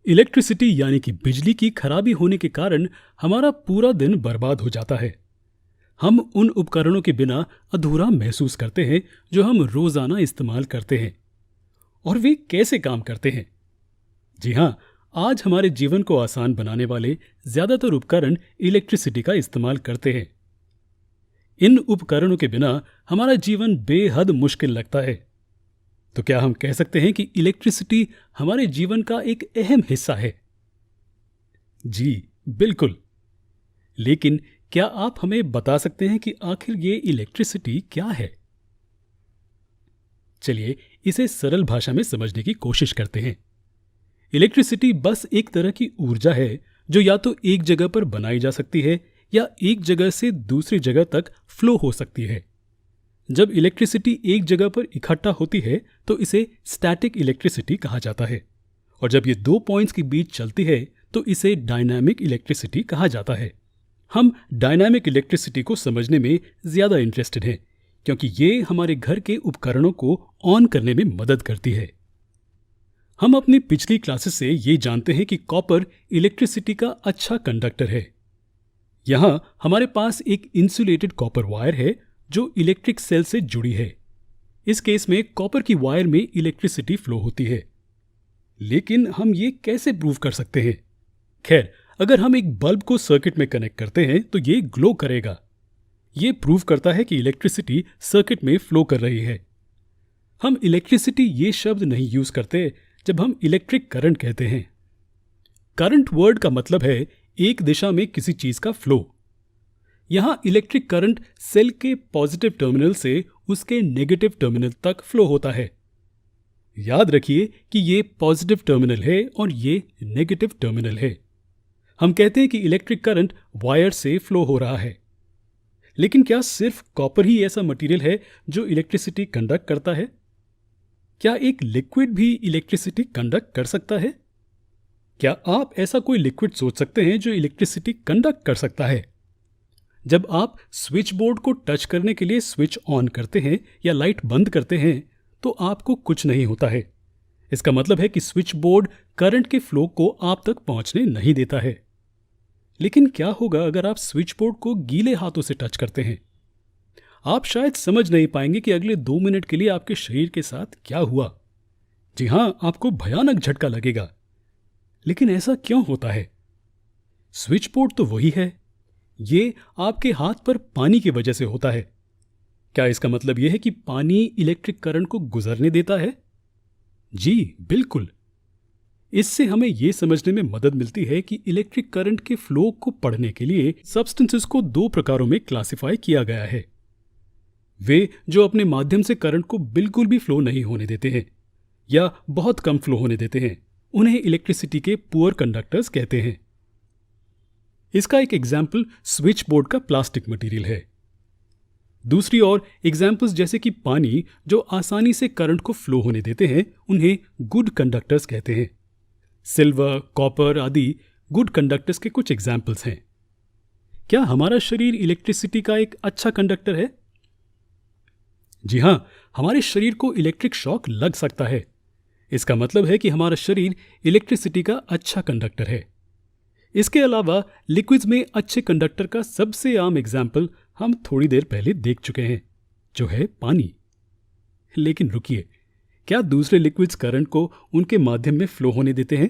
Electricity यानी कि बिजली की खराबी होने के कारण हमारा पूरा दिन बर्बाद हो जाता है। हम उन उपकरणों के बिना अधूरा महसूस करते हैं जो हम रोजाना इस्तेमाल करते हैं। और वे कैसे काम करते हैं? जी हाँ, आज हमारे जीवन को आसान बनाने वाले ज्यादातर उपकरण इलेक्ट्रिसिटी का इस्तेमाल करते हैं। इन उपकरणों के बिना हमारा जीवन बेहद मुश्किल लगता है। तो क्या हम कह सकते हैं कि इलेक्ट्रिसिटी हमारे जीवन का एक अहम हिस्सा है? जी बिल्कुल। लेकिन क्या आप हमें बता सकते हैं कि आखिर ये इलेक्ट्रिसिटी क्या है? चलिए इसे सरल भाषा में समझने की कोशिश करते हैं। इलेक्ट्रिसिटी बस एक तरह की ऊर्जा है जो या तो एक जगह पर बनाई जा सकती है या एक जगह से दूसरी जगह तक फ्लो हो सकती है। जब इलेक्ट्रिसिटी एक जगह पर इकट्ठा होती है तो इसे स्टैटिक इलेक्ट्रिसिटी कहा जाता है, और जब ये दो पॉइंट्स के बीच चलती है तो इसे डायनामिक इलेक्ट्रिसिटी कहा जाता है। हम डायनामिक इलेक्ट्रिसिटी को समझने में ज़्यादा इंटरेस्टेड हैं क्योंकि ये हमारे घर के उपकरणों को ऑन करने में मदद करती है। हम अपनी पिछली क्लासेस से ये जानते हैं कि कॉपर इलेक्ट्रिसिटी का अच्छा कंडक्टर है। यहाँ हमारे पास एक इंसुलेटेड कॉपर वायर है जो इलेक्ट्रिक सेल से जुड़ी है। इस केस में कॉपर की वायर में इलेक्ट्रिसिटी फ्लो होती है। लेकिन हम ये कैसे प्रूव कर सकते हैं? खैर, अगर हम एक बल्ब को सर्किट में कनेक्ट करते हैं तो ये ग्लो करेगा। ये प्रूव करता है कि इलेक्ट्रिसिटी सर्किट में फ्लो कर रही है। हम इलेक्ट्रिसिटी ये शब्द नहीं यूज करते जब हम इलेक्ट्रिक करंट कहते हैं। करंट वर्ड का मतलब है एक दिशा में किसी चीज का फ्लो। यहां इलेक्ट्रिक करंट सेल के पॉजिटिव टर्मिनल से उसके नेगेटिव टर्मिनल तक फ्लो होता है। याद रखिए कि ये पॉजिटिव टर्मिनल है और ये नेगेटिव टर्मिनल है। हम कहते हैं कि इलेक्ट्रिक करंट वायर से फ्लो हो रहा है। लेकिन क्या सिर्फ कॉपर ही ऐसा मटेरियल है जो इलेक्ट्रिसिटी कंडक्ट करता है? क्या एक लिक्विड भी इलेक्ट्रिसिटी कंडक्ट कर सकता है? क्या आप ऐसा कोई लिक्विड सोच सकते हैं जो इलेक्ट्रिसिटी कंडक्ट कर सकता है? जब आप स्विच बोर्ड को टच करने के लिए स्विच ऑन करते हैं या लाइट बंद करते हैं तो आपको कुछ नहीं होता है। इसका मतलब है कि स्विच बोर्ड करंट के फ्लो को आप तक पहुंचने नहीं देता है। लेकिन क्या होगा अगर आप स्विच बोर्ड को गीले हाथों से टच करते हैं? आप शायद समझ नहीं पाएंगे कि अगले 2 मिनट के लिए आपके शरीर के साथ क्या हुआ। जी हां, आपको भयानक झटका लगेगा। लेकिन ऐसा क्यों होता है? स्विच बोर्ड तो वही है। ये आपके हाथ पर पानी की वजह से होता है। क्या इसका मतलब यह है कि पानी इलेक्ट्रिक करंट को गुजरने देता है? जी बिल्कुल। इससे हमें यह समझने में मदद मिलती है कि इलेक्ट्रिक करंट के फ्लो को पढ़ने के लिए सब्सटेंसेस को 2 प्रकारों में क्लासिफाई किया गया है। वे जो अपने माध्यम से करंट को बिल्कुल भी फ्लो नहीं होने देते हैं या बहुत कम फ्लो होने देते हैं, उन्हें इलेक्ट्रिसिटी के पुअर कंडक्टर्स कहते हैं। इसका एक एग्जाम्पल स्विच बोर्ड का प्लास्टिक मटेरियल है। दूसरी ओर एग्जाम्पल्स जैसे कि पानी जो आसानी से करंट को फ्लो होने देते हैं, उन्हें गुड कंडक्टर्स कहते हैं। सिल्वर, कॉपर आदि गुड कंडक्टर्स के कुछ एग्जाम्पल्स हैं। क्या हमारा शरीर इलेक्ट्रिसिटी का एक अच्छा कंडक्टर है? जी हां, हमारे शरीर को इलेक्ट्रिक शॉक लग सकता है। इसका मतलब है कि हमारा शरीर इलेक्ट्रिसिटी का अच्छा कंडक्टर है। इसके अलावा लिक्विड्स में अच्छे कंडक्टर का सबसे आम एग्जाम्पल हम थोड़ी देर पहले देख चुके हैं, जो है पानी। लेकिन रुकिए, क्या दूसरे लिक्विड्स करंट को उनके माध्यम में फ्लो होने देते हैं?